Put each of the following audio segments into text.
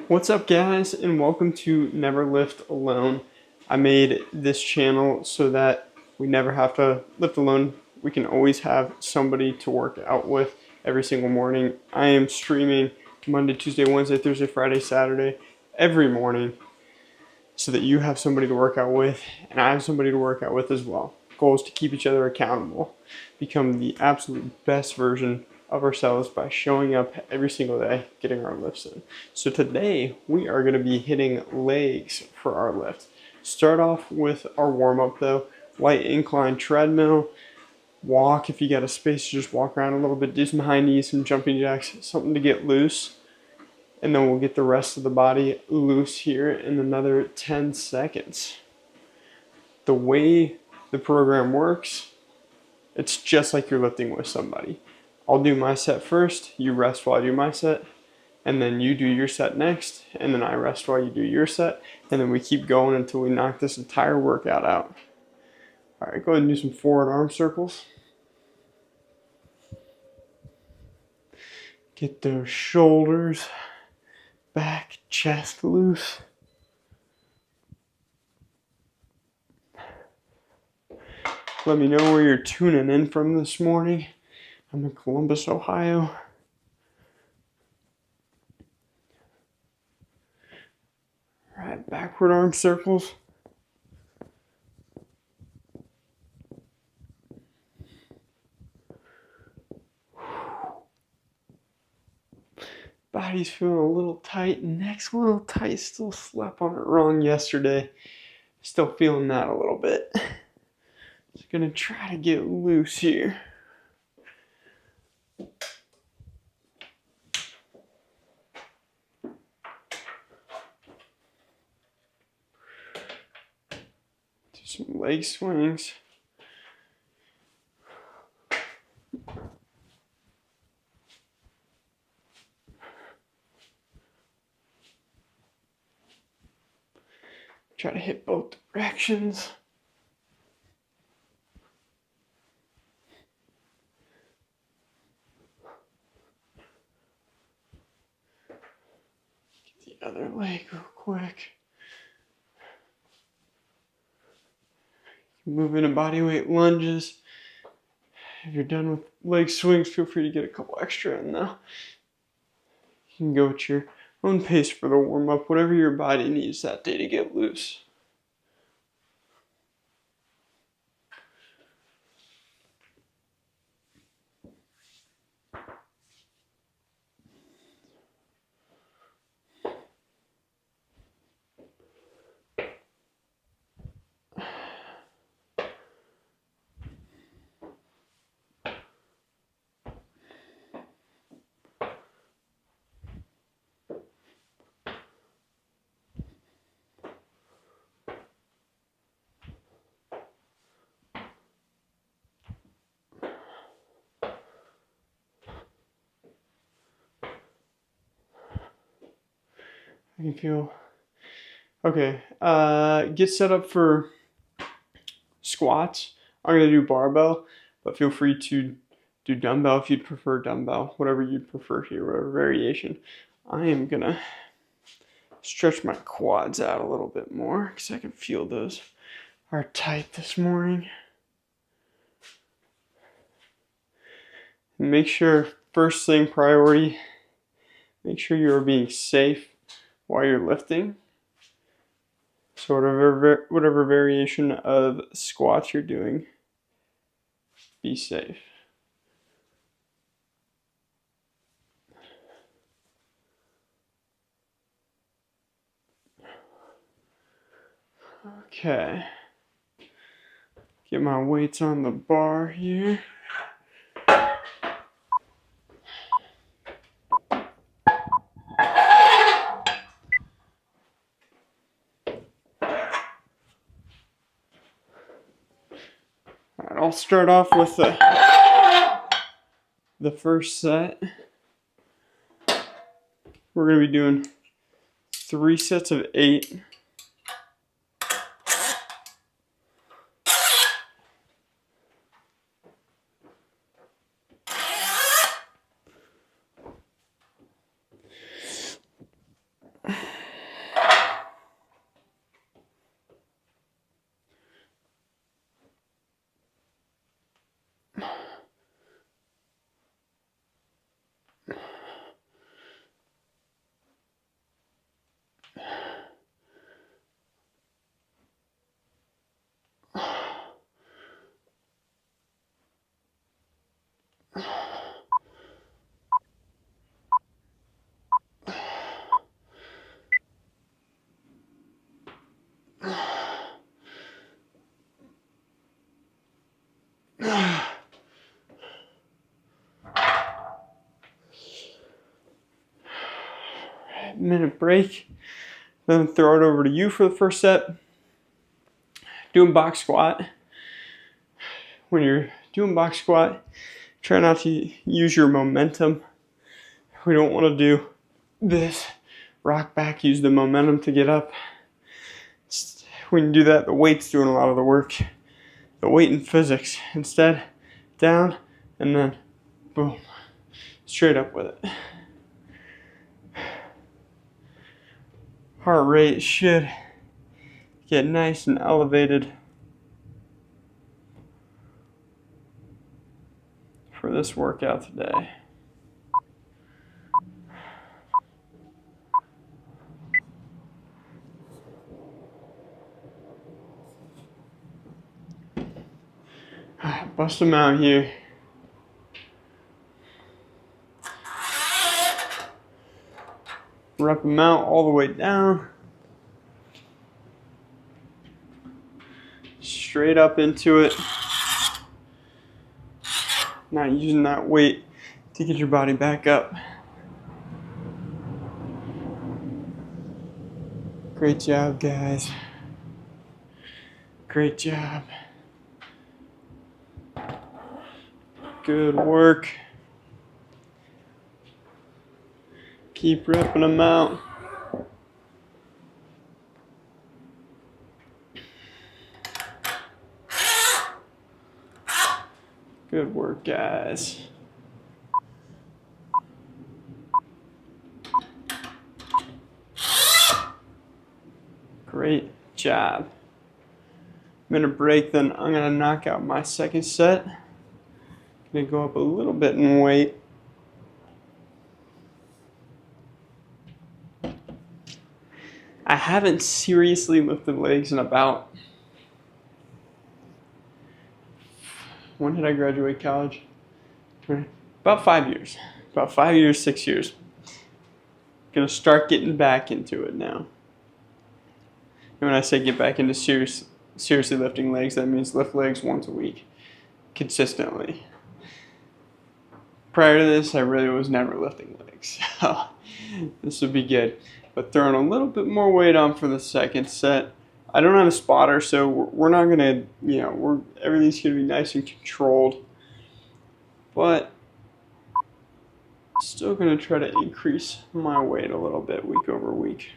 What's up, guys, and welcome to Never Lift Alone. I made this channel so that we never have to lift alone. We can always have somebody to work out with every single morning. I am streaming Monday, Tuesday, Wednesday, Thursday, Friday, Saturday, every morning so that you have somebody to work out with and I have somebody to work out with as well. Goal is to keep each other accountable, become the absolute best version of ourselves by showing up every single day, getting our lifts in. So today we are going to be hitting legs for our lift. Start off with our warm-up though, light incline treadmill, walk if you got a space to just walk around a little bit, do some high knees, some jumping jacks, something to get loose. And then we'll get the rest of the body loose here in another 10 seconds. The way the program works, it's just like you're lifting with somebody. I'll do my set first, you rest while I do my set, and then you do your set next, and then I rest while you do your set, and then we keep going until we knock this entire workout out. All right, go ahead and do some forward arm circles. Get those shoulders, back, chest loose. Let me know where you're tuning in from this morning. I'm in Columbus, Ohio. All right, backward arm circles. Body's feeling a little tight, neck's a little tight. Still slept on it wrong yesterday. Still feeling that a little bit. Just gonna try to get loose here. Do some leg swings. Try to hit both directions. Get the other leg real quick. Move into bodyweight lunges. If you're done with leg swings, feel free to get a couple extra in though. You can go at your own pace for the warm-up, whatever your body needs that day to get loose. I can feel. Okay, get set up for squats. I'm gonna do barbell, but feel free to do dumbbell if you'd prefer dumbbell, whatever you'd prefer here, whatever variation. I am gonna stretch my quads out a little bit more because I can feel those are tight this morning. And make sure, first thing priority, make sure you're being safe while you're lifting. So whatever variation of squats you're doing, be safe. Okay. Get my weights on the bar here. Alright, I'll start off with the first set. We're going to be doing 3 sets of 8. minute break. Then throw it over to you for the first set. Doing box squat. When you're doing box squat, try not to use your momentum. We don't want to do this. Rock back, use the momentum to get up. When you do that, the weight's doing a lot of the work. The weight in physics. Instead, down and then boom. Straight up with it. Heart rate should get nice and elevated for this workout today. Bust them out here. Rep them out all the way down. Straight up into it. Not using that weight to get your body back up. Great job, guys. Great job. Good work. Keep repping them out. Good work, guys. Great job. Minute break, then I'm gonna knock out my second set. Gonna go up a little bit in weight. I haven't seriously lifted legs in about, when did I graduate college? About 5 years. About 5 years, 6 years. Gonna start getting back into it now. And when I say get back into seriously lifting legs, that means lift legs once a week, consistently. Prior to this, I really was never lifting legs, so this would be good. But throwing a little bit more weight on for the second set. I don't have a spotter, so we're not gonna, everything's gonna be nice and controlled. But still gonna try to increase my weight a little bit week over week.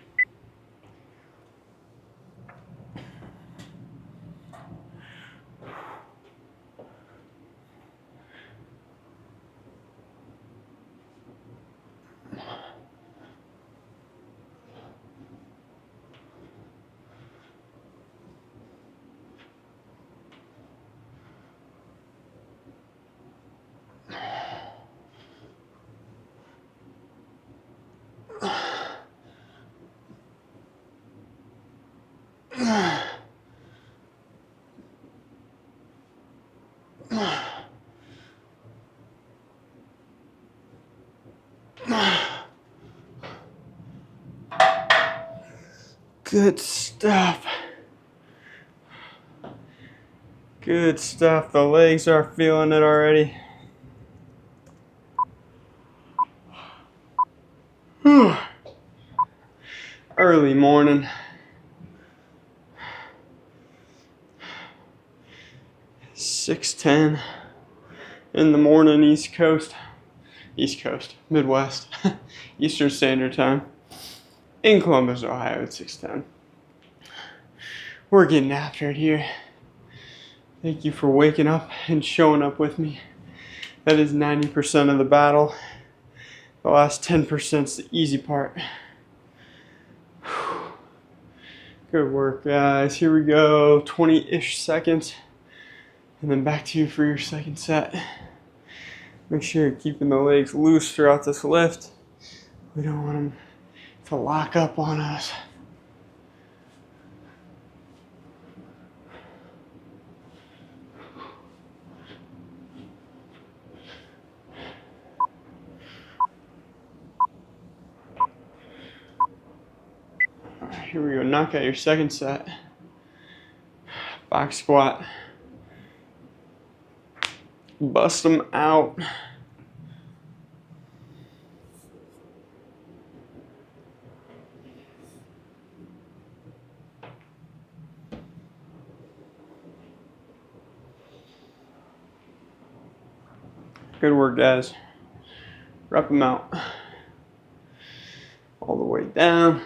Good stuff. Good stuff. The legs are feeling it already. Early morning. 6:10 in the morning, East Coast, Midwest, Eastern Standard Time. In Columbus, Ohio at 6:10. We're getting after it here. Thank you for waking up and showing up with me. That is 90% of the battle. The last 10% is the easy part. Good work, guys. Here we go. 20-ish seconds. And then back to you for your second set. Make sure you're keeping the legs loose throughout this lift. We don't want them to lock up on us. All right, here we go. Knock out your second set. Box squat. Bust them out. Good work, guys. Rep them out. All the way down.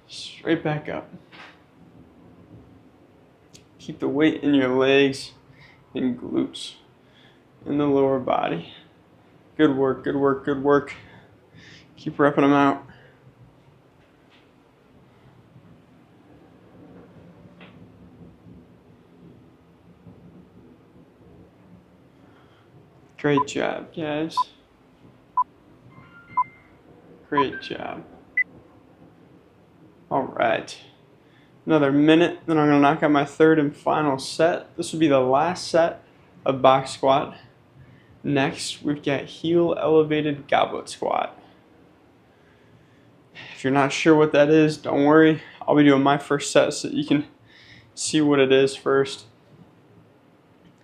Straight back up. Keep the weight in your legs and glutes in the lower body. Good work, good work, good work. Keep repping them out. Great job, guys. Great job. All right. Another minute, then I'm gonna knock out my third and final set. This will be the last set of box squat. Next, we've got heel elevated goblet squat. If you're not sure what that is, don't worry. I'll be doing my first set so that you can see what it is first.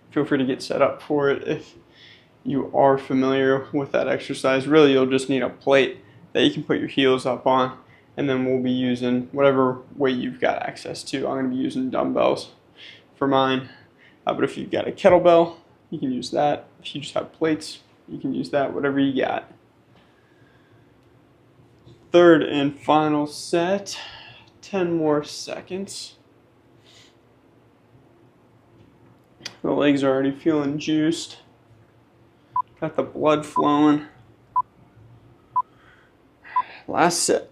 Feel free to get set up for it if you are familiar with that exercise. Really, you'll just need a plate that you can put your heels up on, and then we'll be using whatever weight you've got access to. I'm going to be using dumbbells for mine, but if you've got a kettlebell, you can use that. If you just have plates, you can use that, whatever you got. Third and final set, 10 more seconds. The legs are already feeling juiced. Got the blood flowing. Last set.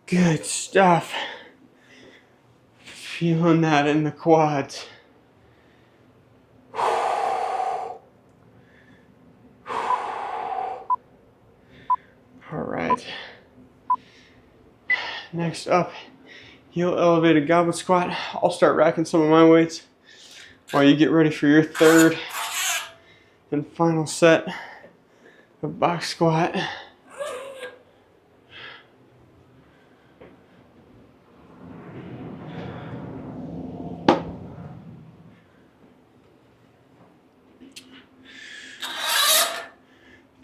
Good stuff. Feeling that in the quads. All right. Next up, heel elevated goblet squat. I'll start racking some of my weights while you get ready for your third and final set of box squat.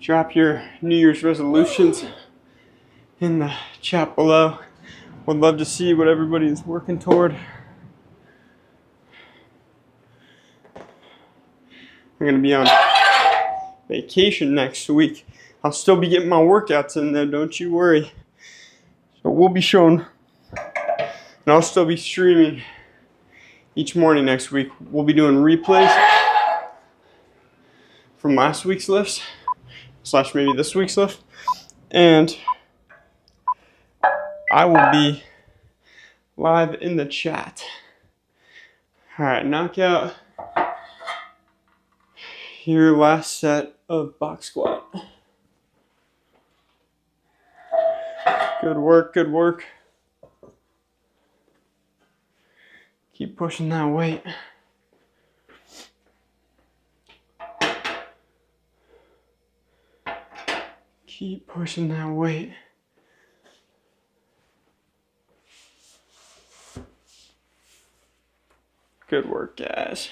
Drop your New Year's resolutions in the chat below. Would love to see what everybody is working toward. I'm going to be on vacation next week. I'll still be getting my workouts in there, don't you worry. So we'll be showing, and I'll still be streaming each morning next week. We'll be doing replays from last week's lifts, / maybe this week's lift. And I will be live in the chat. All right, knock out your last set of box squat. Good work, good work. Keep pushing that weight. Keep pushing that weight. Good work, guys.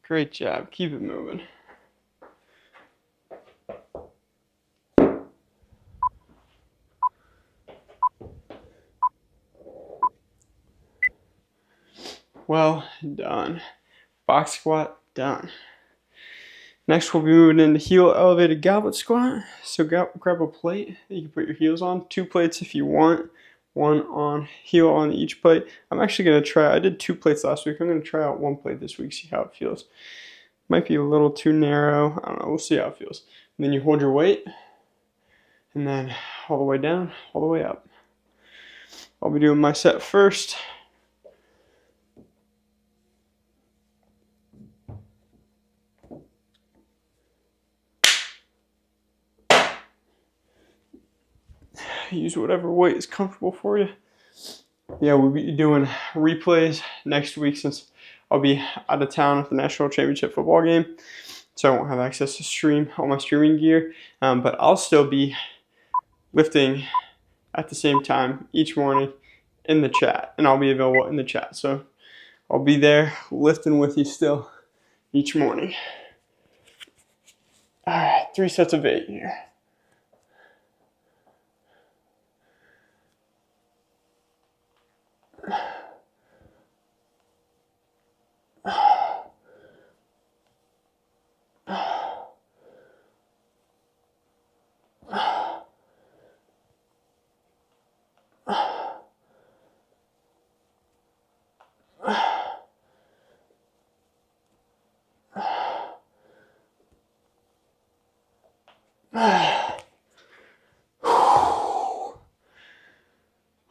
Great job. Keep it moving. Well done. Box squat done. Next, we'll be moving into heel elevated goblet squat. So grab a plate that you can put your heels on. 2 plates if you want. 1 on heel on each plate. I'm actually going to try, I did 2 plates last week. I'm going to try out 1 plate this week, see how it feels. Might be a little too narrow. I don't know. We'll see how it feels. And then you hold your weight and then all the way down, all the way up. I'll be doing my set first. Use whatever weight is comfortable for you. Yeah, we'll be doing replays next week since I'll be out of town at the national championship football game, so I won't have access to stream all my streaming gear, but I'll still be lifting at the same time each morning in the chat, and I'll be available in the chat, so I'll be there lifting with you still each morning. All right, 3 sets of 8 here.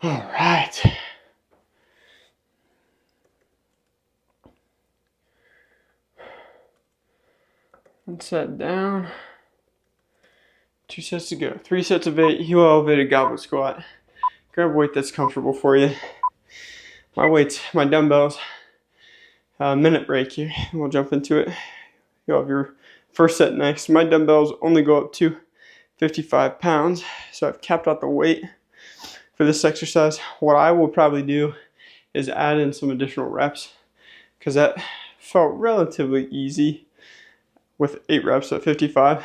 All right. One set down. 2 sets to go. 3 sets of 8. Heel elevated goblet squat. Grab a weight that's comfortable for you. My weights, my dumbbells. Minute break here. We'll jump into it. You'll have your first set next. My dumbbells only go up to 55 pounds, so I've capped out the weight for this exercise. What I will probably do is add in some additional reps, because that felt relatively easy with 8 reps at 55.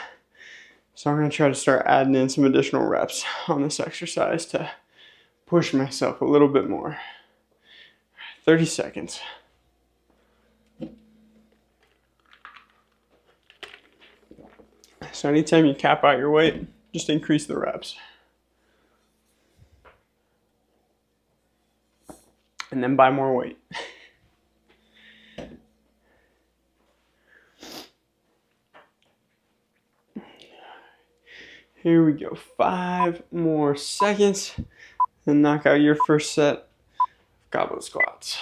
So I'm going to try to start adding in some additional reps on this exercise to push myself a little bit more. 30 seconds. So anytime you cap out your weight, just increase the reps. And then buy more weight. Here we go. 5 more seconds. And knock out your first set of goblet squats.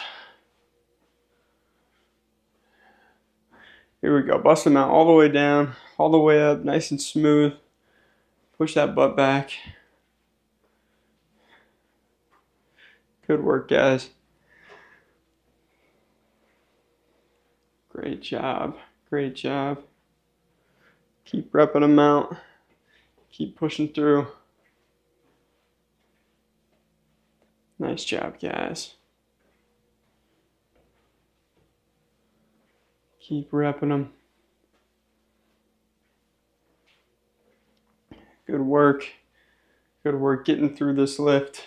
Here we go. Bust them out all the way down, all the way up, nice and smooth. Push that butt back. Good work, guys. Great job. Great job. Keep repping them out. Keep pushing through. Nice job, guys. Keep repping them. Good work. Good work getting through this lift.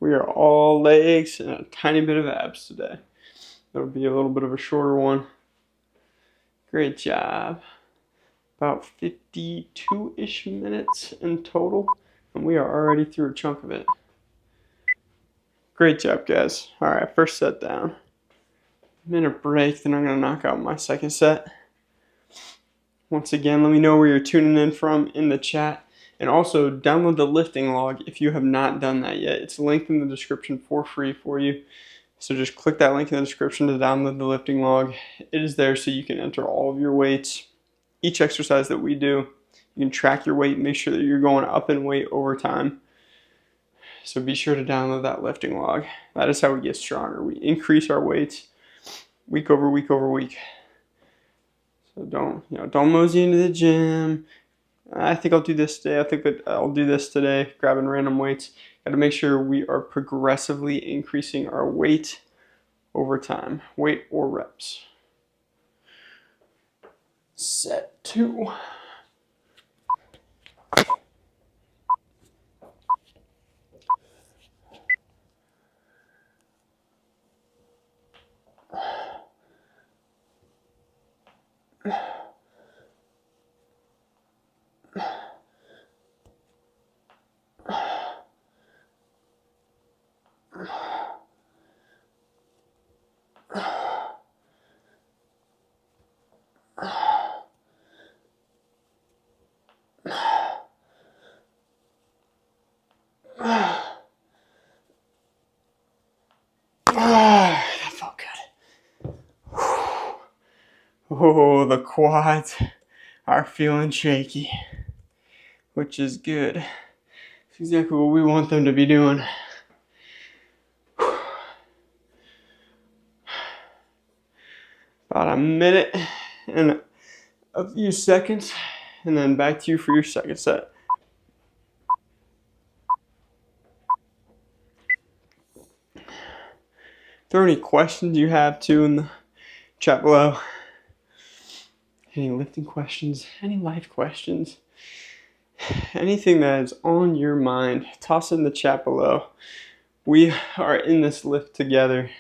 We are all legs and a tiny bit of abs today. That'll be a little bit of a shorter one. Great job. About 52-ish minutes in total, and we are already through a chunk of it. Great job, guys. All right, first set down. Minute break, then I'm going to knock out my second set. Once again, let me know where you're tuning in from in the chat. And also, download the lifting log if you have not done that yet. It's linked in the description for free for you. So just click that link in the description to download the lifting log. It is there so you can enter all of your weights. Each exercise that we do, you can track your weight and make sure that you're going up in weight over time. So be sure to download that lifting log. That is how we get stronger. We increase our weights week over week over week. So don't mosey into the gym. I think I'll do this today. I think that I'll do this today, grabbing random weights. Got to make sure we are progressively increasing our weight over time, weight or reps. Set 2. Oh, the quads are feeling shaky, which is good. It's exactly what we want them to be doing. About a minute and a few seconds, and then back to you for your second set. If there are any questions you have too in the chat below, any lifting questions, any life questions, anything that is on your mind, toss it in the chat below. We are in this lift together,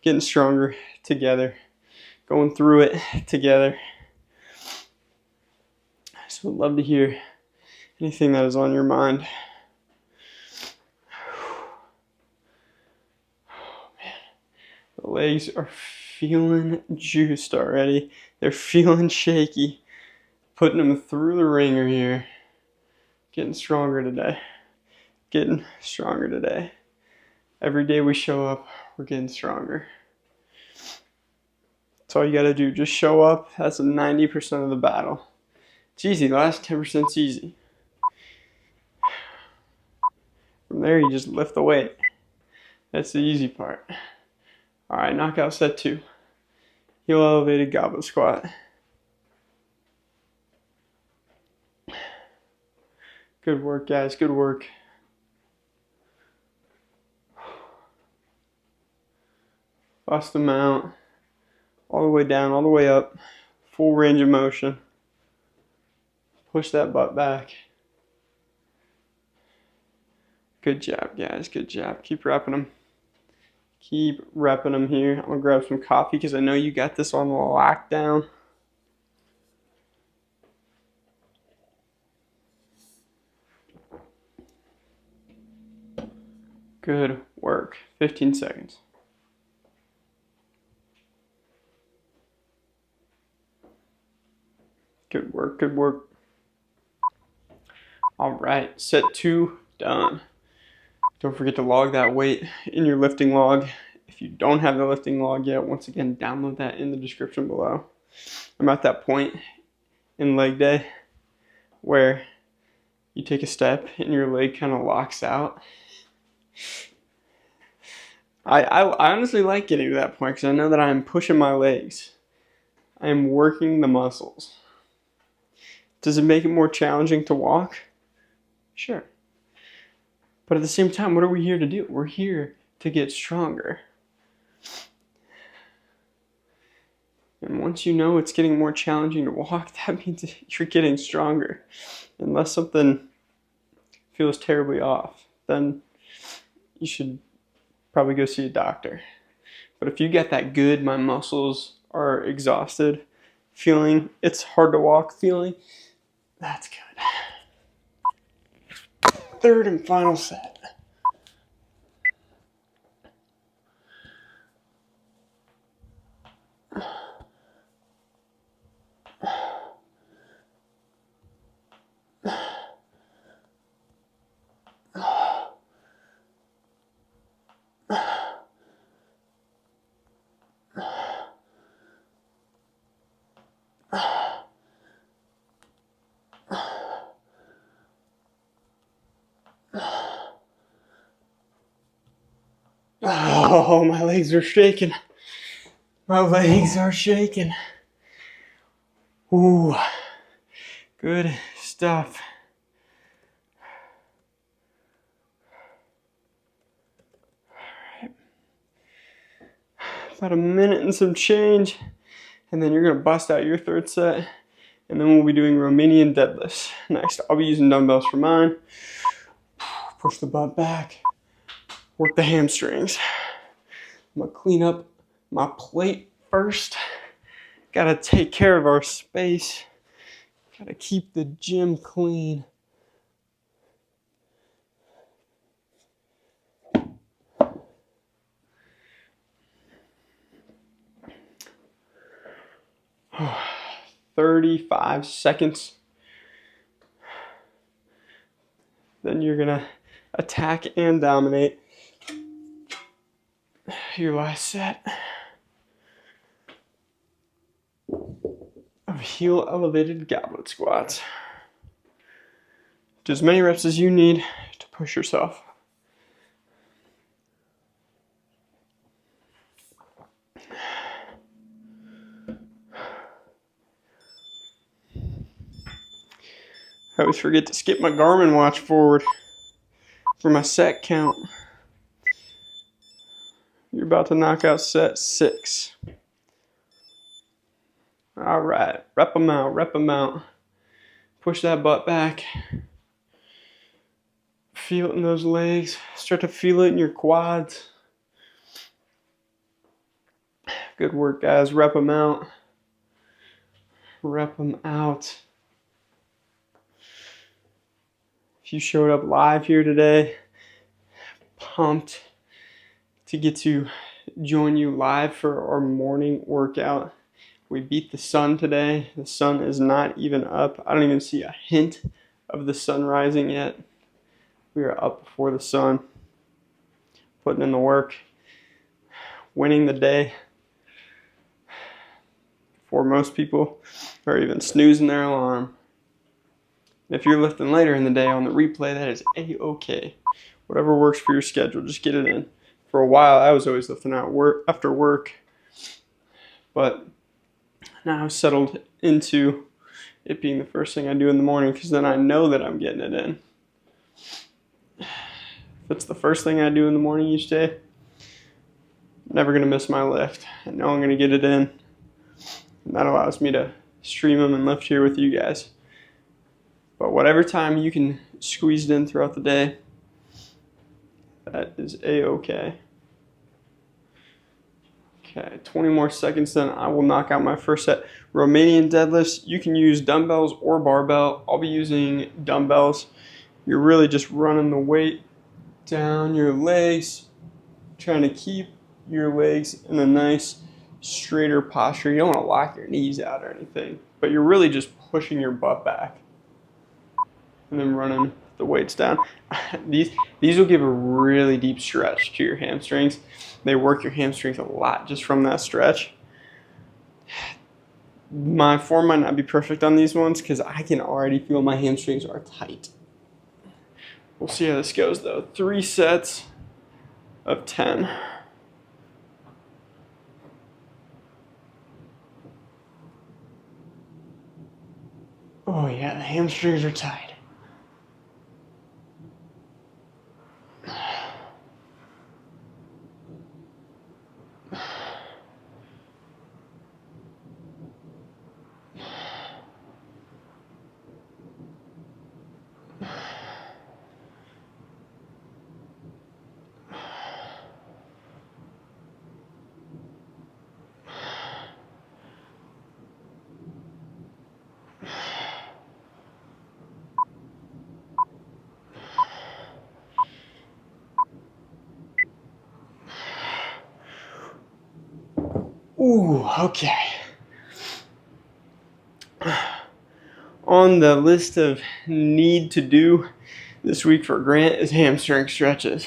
getting stronger together, going through it together. So I'd love to hear anything that is on your mind. Oh man, the legs are feeling juiced already. They're feeling shaky. Putting them through the ringer here. Getting stronger today. Getting stronger today. Every day we show up, we're getting stronger. That's all you gotta do. Just show up. That's 90% of the battle. It's easy. The last 10% is easy. From there, you just lift the weight. That's the easy part. All right, knockout set 2. Heel elevated goblet squat. Good work, guys. Good work. Bust them out. All the way down, all the way up. Full range of motion. Push that butt back. Good job, guys. Good job. Keep repping them. Keep repping them here. I'm going to grab some coffee because I know you got this on lockdown. Good work. 15 seconds. Good work. Good work. All right. Set 2 done. Don't forget to log that weight in your lifting log. If you don't have the lifting log yet, once again, download that in the description below. I'm at that point in leg day where you take a step and your leg kind of locks out. I honestly like getting to that point because I know that I'm pushing my legs. I am working the muscles. Does it make it more challenging to walk? Sure. But at the same time, what are we here to do? We're here to get stronger. And once you know it's getting more challenging to walk, that means you're getting stronger. Unless something feels terribly off, then you should probably go see a doctor. But if you get that good, my muscles are exhausted feeling, it's hard to walk feeling, that's good. Third and final set. Oh, my legs are shaking. My legs are shaking. Ooh, good stuff. All right. About a minute and some change, and then you're gonna bust out your third set, and then we'll be doing Romanian deadlifts. Next, I'll be using dumbbells for mine. Push the butt back, work the hamstrings. I'm gonna clean up my plate first. Gotta take care of our space. Gotta keep the gym clean. Oh, 35 seconds. Then you're gonna attack and dominate your last set. heel elevated goblet squats. Do as many reps as you need to push yourself. I always forget to skip my Garmin watch forward for my set count. You're about to knock out set 6. All right, rep them out, rep them out. Push that butt back. Feel it in those legs. Start to feel it in your quads. Good work, guys. Rep them out. Rep them out. If you showed up live here today, pumped to get to join you live for our morning workout. We beat the sun today. The sun is not even up. I don't even see a hint of the sun rising yet. We are up before the sun, putting in the work, winning the day before most people are even snoozing their alarm. If you're lifting later in the day on the replay, that is A-okay. Whatever works for your schedule, just get it in. For a while, I was always lifting out after work, but now I've settled into it being the first thing I do in the morning, because then I know that I'm getting it in. If it's the first thing I do in the morning each day, I'm never going to miss my lift. I know I'm going to get it in, and that allows me to stream them and lift here with you guys. But whatever time you can squeeze it in throughout the day, that is A-okay. Okay, 20 more seconds, then I will knock out my first set. Romanian deadlifts, you can use dumbbells or barbell. I'll be using dumbbells. You're really just running the weight down your legs, trying to keep your legs in a nice straighter posture. You don't want to lock your knees out or anything, but you're really just pushing your butt back and then running the weights down. These will give a really deep stretch to your hamstrings. They work your hamstrings a lot just from that stretch. My form might not be perfect on these ones because I can already feel my hamstrings are tight. We'll see how this goes though. 3 sets of 10. Oh yeah, the hamstrings are tight. Ooh, okay. On the list of need to do this week for Grant is hamstring stretches,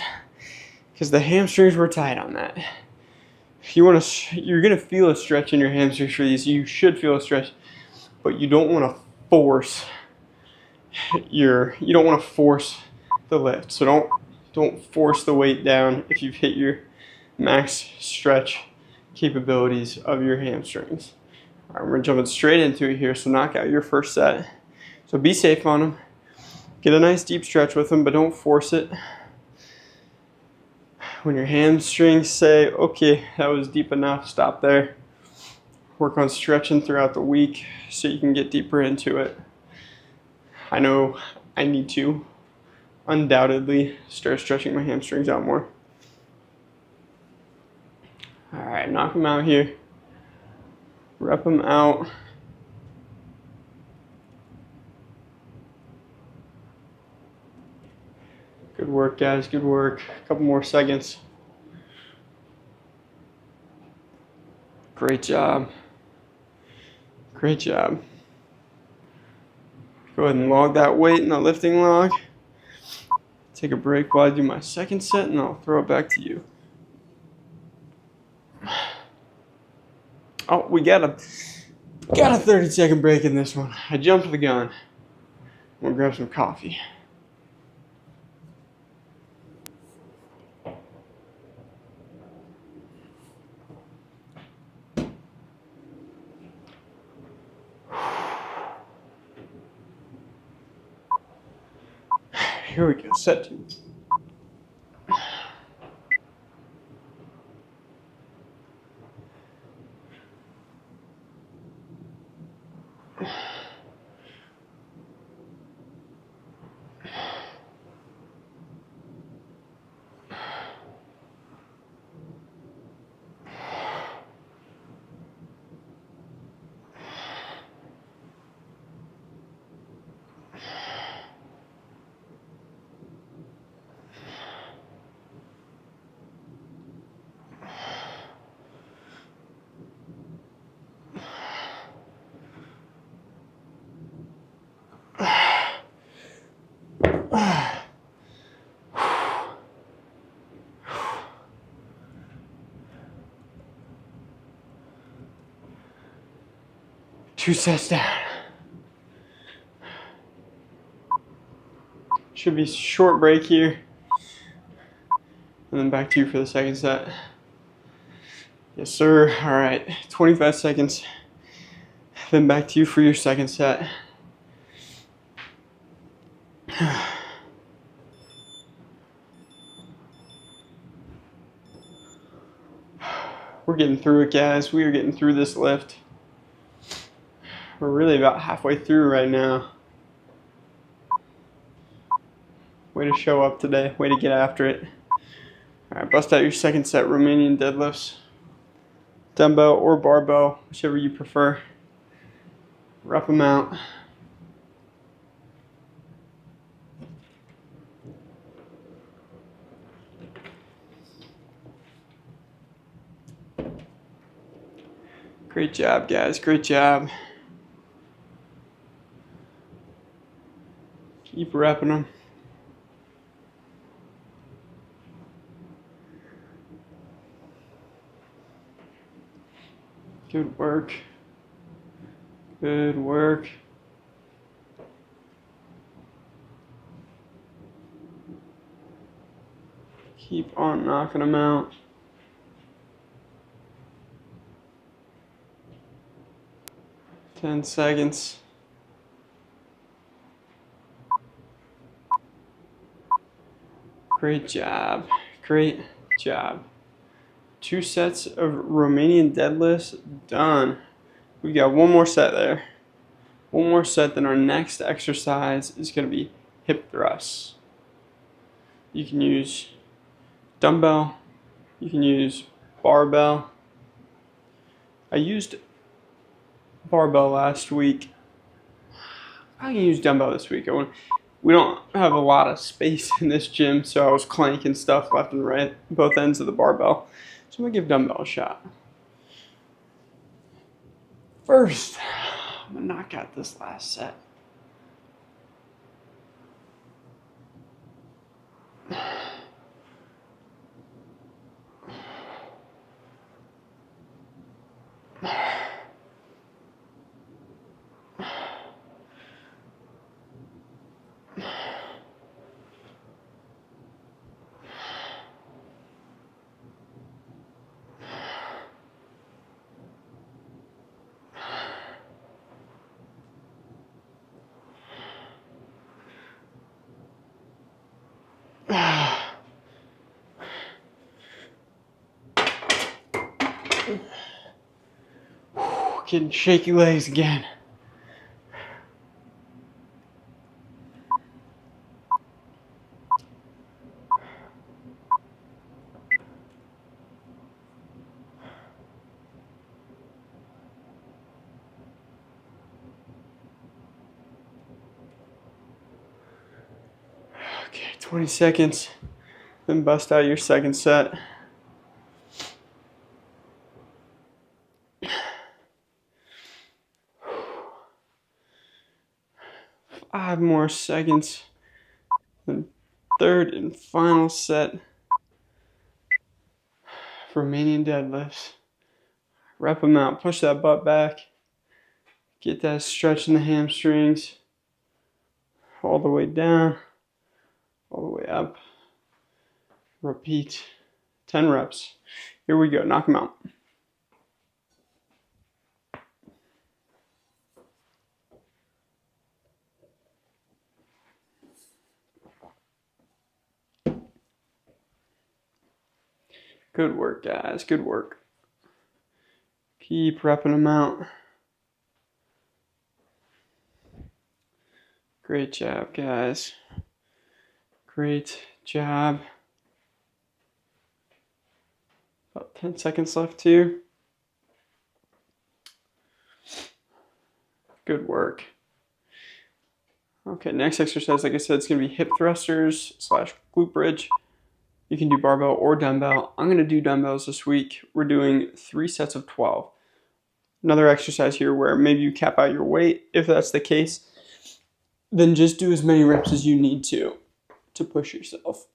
because the hamstrings were tight on that. If you want to, you're gonna feel a stretch in your hamstrings for these. You should feel a stretch, but you don't want to force you don't want to force the lift. So don't force the weight down if you've hit your max stretch capabilities of your hamstrings. All right, we're jumping straight into it here, so knock out your first set. So be safe on them. Get a nice deep stretch with them, but don't force it. When your hamstrings say, okay, that was deep enough, stop there. Work on stretching throughout the week so you can get deeper into it. I know I need to undoubtedly start stretching my hamstrings out more. All right, knock them out here. Rep them out. Good work, guys, good work. A couple more seconds. Great job. Great job. Go ahead and log that weight in the lifting log. Take a break while I do my second set, and I'll throw it back to you. Oh, we got a Got a 30-second break in this one. I jumped the gun. I'm gonna grab some coffee. Here we go, set two. Two sets down. Should be a short break here. And then back to you for the second set. Yes, sir. All right, 25 seconds. Then back to you for your second set. We're getting through it, guys. We are getting through this lift. We're really about halfway through right now. Way to show up today. Way to get after it. All right, bust out your second set Romanian deadlifts. Dumbbell or barbell, whichever you prefer. Rep them out. Great job, guys. Great job. Keep repping them. Good work. Good work. Keep on knocking them out. Ten seconds. Great job. Great job. 2 sets of Romanian deadlifts done. We got one more set there. One more set, then our next exercise is going to be hip thrusts. You can use dumbbell, you can use barbell. I used barbell last week. I can use dumbbell this week. We don't have a lot of space in this gym, so I was clanking stuff left and right, both ends of the barbell. So I'm gonna give dumbbell a shot. First, I'm gonna knock out this last set. Getting shaky legs again. Okay, 20 seconds. Then bust out your second set. Five more seconds. Then third and final set. Romanian deadlifts. Rep them out. Push that butt back. Get that stretch in the hamstrings. All the way down, all the way up. Repeat. 10 reps. Here we go. Knock them out. Good work, guys. Good work. Keep repping them out. Great job, guys. Great job. About 10 seconds left too. Good work. Okay, next exercise, like I said, it's going to be hip thrusters / glute bridge. You can do barbell or dumbbell. I'm going to do dumbbells this week. We're doing 3 sets of 12. Another exercise here where maybe you cap out your weight. If that's the case, then just do as many reps as you need to push yourself.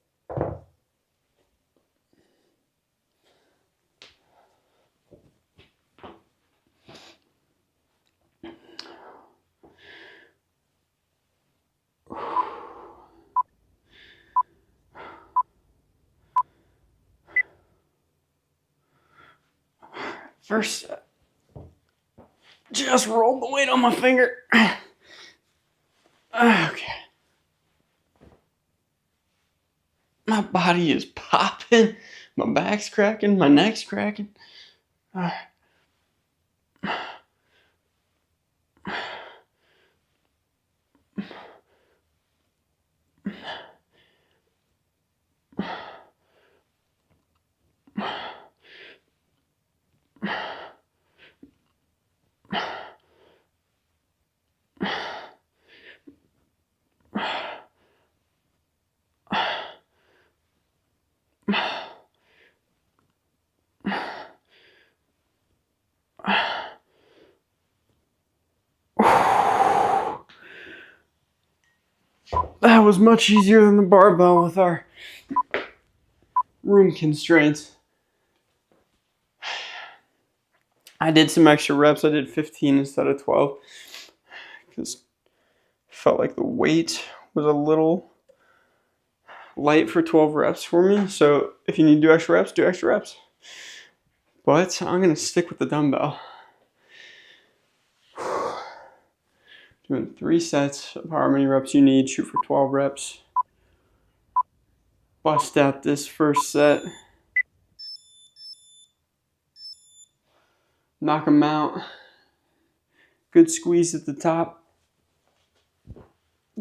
First set. Just rolled the weight on my finger. Okay. My body is popping. My back's cracking. My neck's cracking. All right. That was much easier than the barbell with our room constraints. I did some extra reps. I did 15 instead of 12 because I felt like the weight was a little light for 12 reps for me. So if you need to do extra reps, do extra reps. But I'm going to stick with the dumbbell. Doing 3 sets of however many reps you need. Shoot for 12 reps. Bust out this first set. Knock them out. Good squeeze at the top.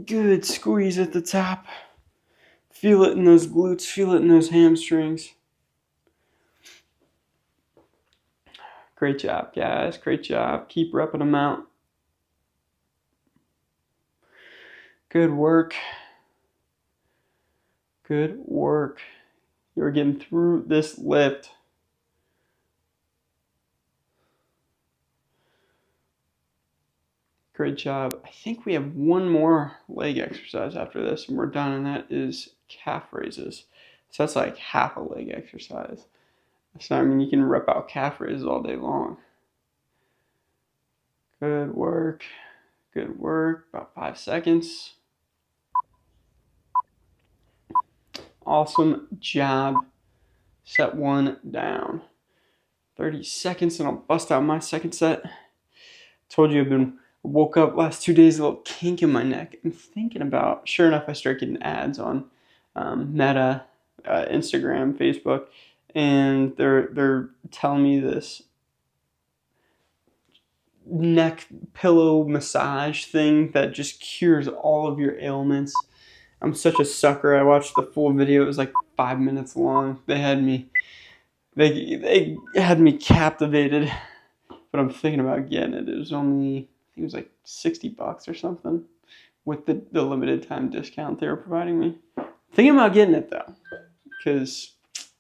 Good squeeze at the top. Feel it in those glutes. Feel it in those hamstrings. Great job, guys. Great job. Keep repping them out. Good work. Good work. You're getting through this lift. Great job. I think we have one more leg exercise after this and we're done, and that is calf raises. So that's like half a leg exercise. So I mean, you can rep out calf raises all day long. Good work. Good work. About 5 seconds. Awesome job. Set 1 down. 30 seconds and I'll bust out my second set. Told you woke up last 2 days, a little kink in my neck. I'm thinking about, sure enough, I start getting ads on Meta, Instagram, Facebook, and they're telling me this neck pillow massage thing that just cures all of your ailments. I'm such a sucker. I watched the full video. It was like 5 minutes long. They had me captivated. But I'm thinking about getting it. It was only, I think it was like $60 or something with the limited time discount they were providing me. Thinking about getting it though, because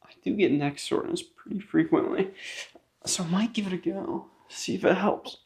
I do get neck soreness pretty frequently. So I might give it a go. See if it helps.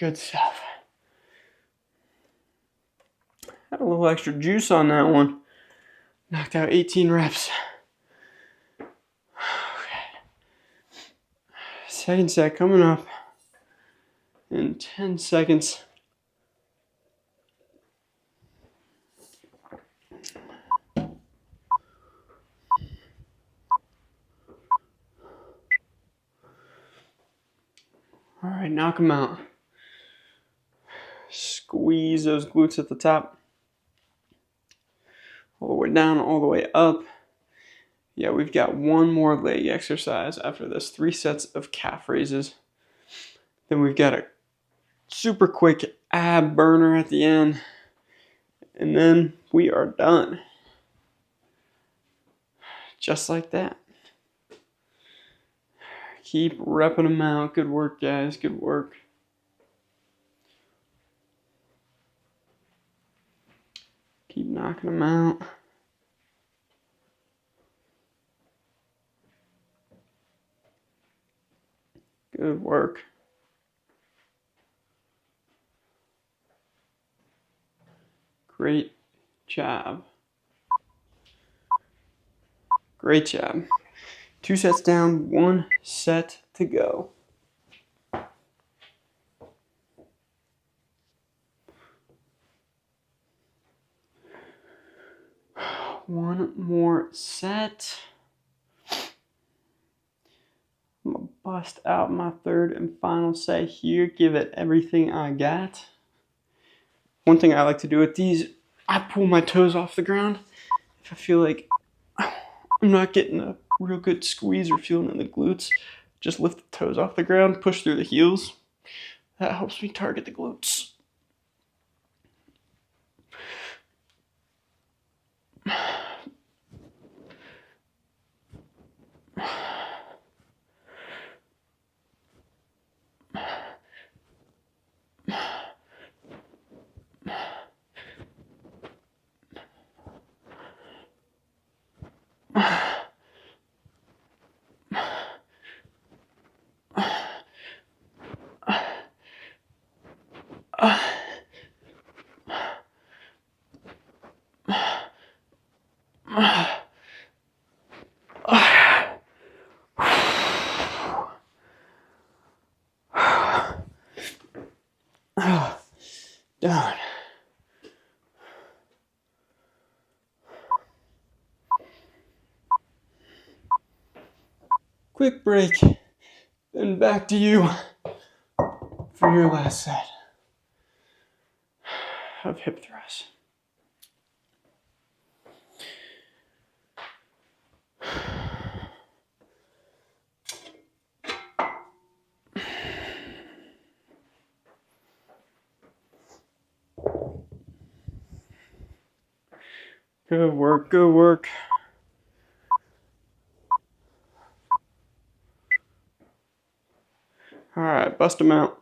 Good stuff. Had a little extra juice on that one. Knocked out 18 reps. Okay. Second set coming up in 10 seconds. All right, knock them out. Squeeze those glutes at the top. All the way down, all the way up. Yeah, we've got one more leg exercise after this. 3 sets of calf raises. Then we've got a super quick ab burner at the end. And then we are done. Just like that. Keep repping them out. Good work, guys. Good work. Keep knocking them out. Good work. Great job. Great job. 2 sets down, 1 set to go. One more set. I'm gonna bust out my third and final set here. Give it everything I got. One thing I like to do with these, I pull my toes off the ground. If I feel like I'm not getting a real good squeeze or feeling in the glutes, just lift the toes off the ground, push through the heels. That helps me target the glutes. Done. Quick break, then back to you for your last set of hip thrusts. Good work, good work. All right, bust them out.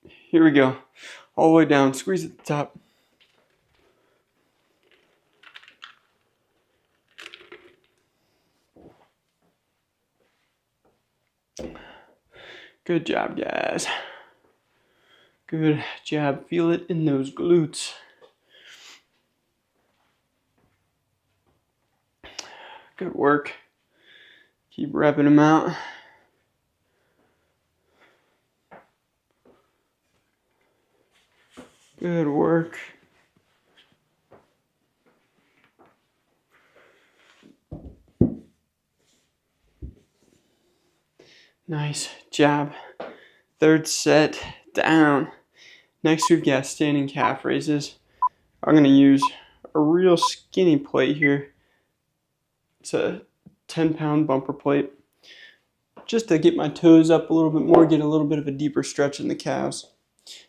Here we go. All the way down, squeeze at the top. Good job, guys. Good job. Feel it in those glutes. Good work. Keep repping them out. Good work. Nice job. Third set down. Next we've got standing calf raises. I'm going to use a real skinny plate here. It's a 10-pound bumper plate. Just to get my toes up a little bit more, get a little bit of a deeper stretch in the calves.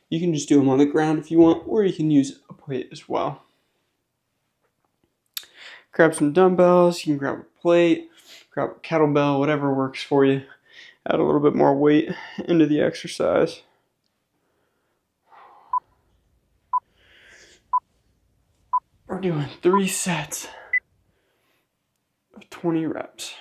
You can just do them on the ground if you want, or you can use a plate as well. Grab some dumbbells, you can grab a plate, grab a kettlebell, whatever works for you. Add a little bit more weight into the exercise. We're doing 3 sets of 20 reps.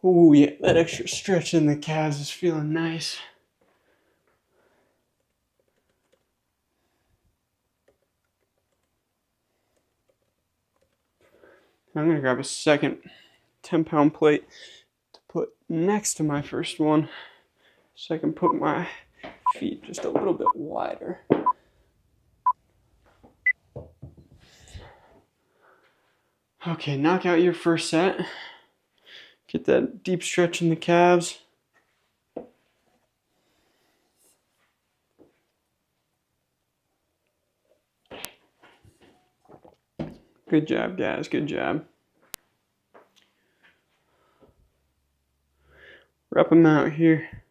Oh yeah, that extra stretch in the calves is feeling nice. I'm gonna grab a second 10-pound plate to put next to my first one so I can put my feet just a little bit wider. Okay, knock out your first set. Get that deep stretch in the calves. Good job, guys, good job. Rep them out here.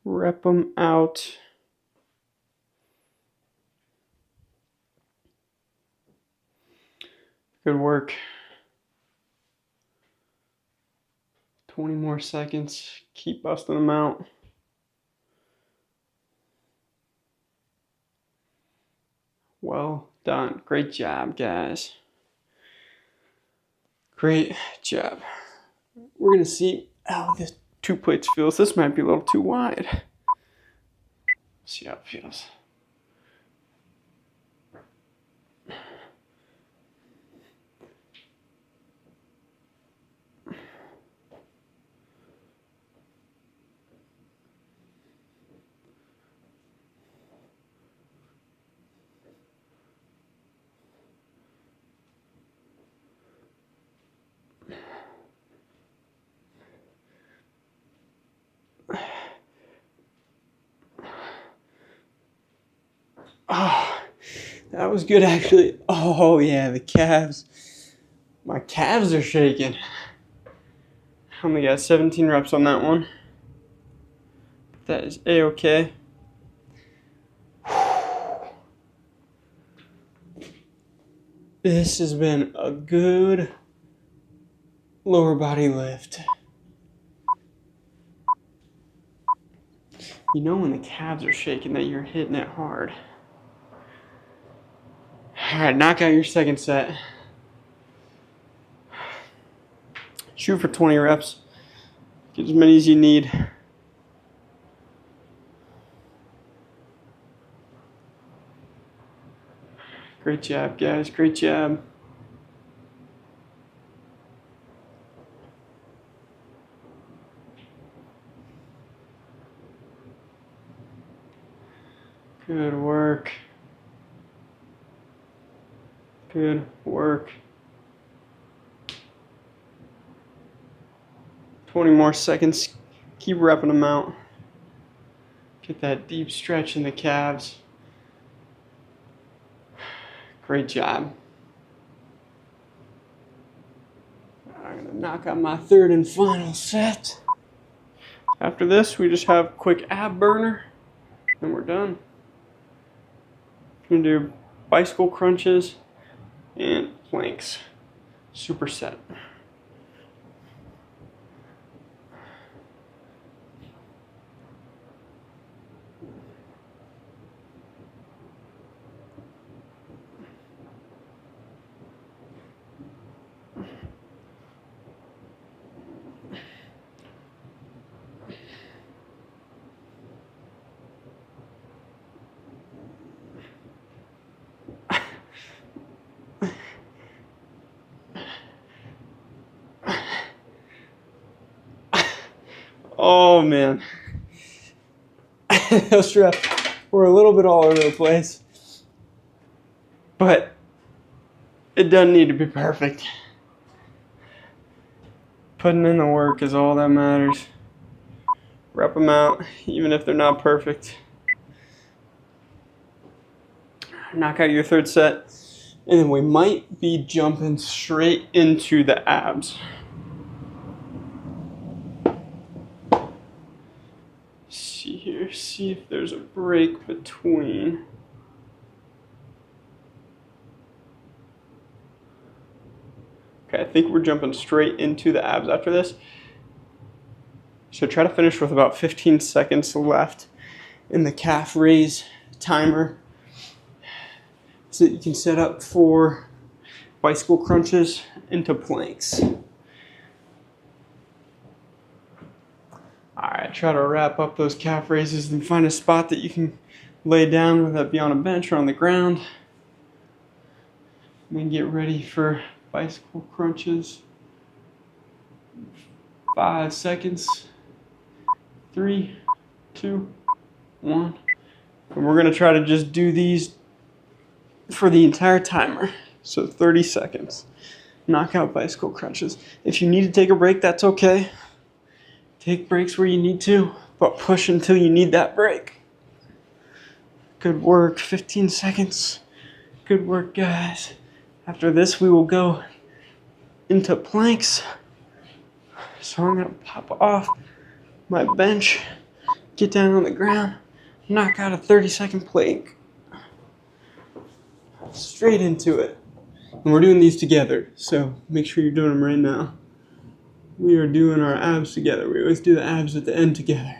Rep them out. Good work. 20 more seconds. Keep busting them out. Well done. Great job, guys. Great job. We're going to see how this 2 plates feels. This might be a little too wide. See how it feels. Oh, that was good actually. Oh yeah, the calves. My calves are shaking. I only got 17 reps on that one. That is A-okay. This has been a good lower body lift. You know when the calves are shaking that you're hitting it hard. Alright, knock out your second set. Shoot for 20 reps. Get as many as you need. Great job, guys. Great job. Good work. Good work. 20 more seconds. Keep repping them out. Get that deep stretch in the calves. Great job. I'm going to knock out my third and final set. After this, we just have a quick ab burner, and we're done. I'm going to do bicycle crunches and planks. Superset. Oh man, those reps were a little bit all over the place, but it doesn't need to be perfect. Putting in the work is all that matters. Rep them out, even if they're not perfect. Knock out your third set, and then we might be jumping straight into the abs. See here, see if there's a break between. Okay, I think we're jumping straight into the abs after this. So try to finish with about 15 seconds left in the calf raise timer so that you can set up for bicycle crunches into planks. Alright, try to wrap up those calf raises and find a spot that you can lay down, whether that be on a bench or on the ground. And then get ready for bicycle crunches. 5 seconds. 3, 2, 1. And we're going to try to just do these for the entire timer. So 30 seconds. Knockout bicycle crunches. If you need to take a break, that's okay. Take breaks where you need to, but push until you need that break. Good work. 15 seconds. Good work, guys. After this, we will go into planks. So I'm going to pop off my bench, get down on the ground, knock out a 30-second plank. Straight into it. And we're doing these together, so make sure you're doing them right now. We are doing our abs together. We always do the abs at the end together.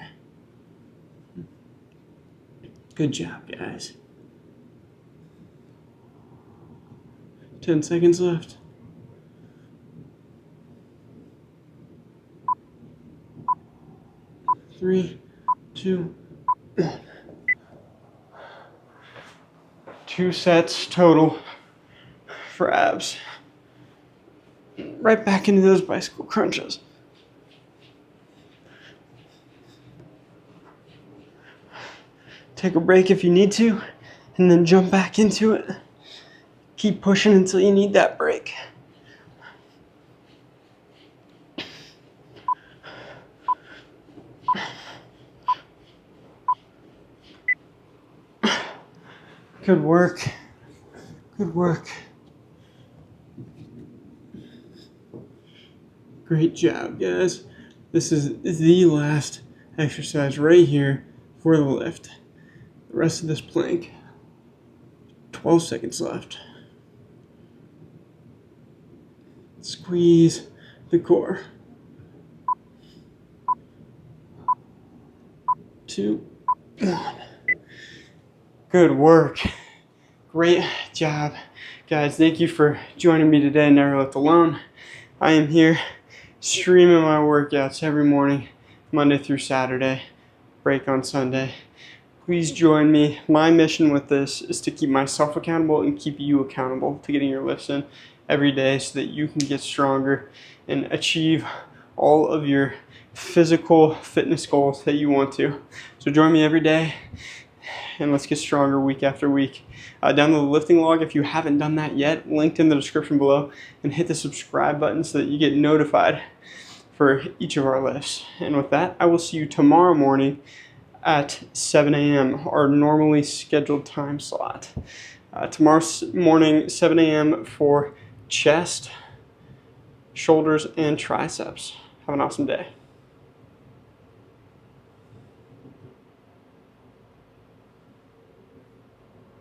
Good job, guys. 10 seconds left. 3, 2, 1. 2 sets total for abs. Right back into those bicycle crunches. Take a break if you need to, and then jump back into it. Keep pushing until you need that break. Good work. Good work. Great job, guys. This is the last exercise right here for the lift. The rest of this plank, 12 seconds left. Squeeze the core. 2, 1. Good work. Great job, guys. Thank you for joining me today, Never Left Alone. I am here streaming my workouts every morning, Monday through Saturday, break on Sunday. Please join me. My mission with this is to keep myself accountable and keep you accountable to getting your lifts in every day so that you can get stronger and achieve all of your physical fitness goals that you want to. So join me every day and let's get stronger week after week. Download the lifting log if you haven't done that yet, linked in the description below, and hit the subscribe button so that you get notified for each of our lifts. And with that, I will see you tomorrow morning at 7 a.m., our normally scheduled time slot. Tomorrow morning, 7 a.m. for chest, shoulders, and triceps. Have an awesome day.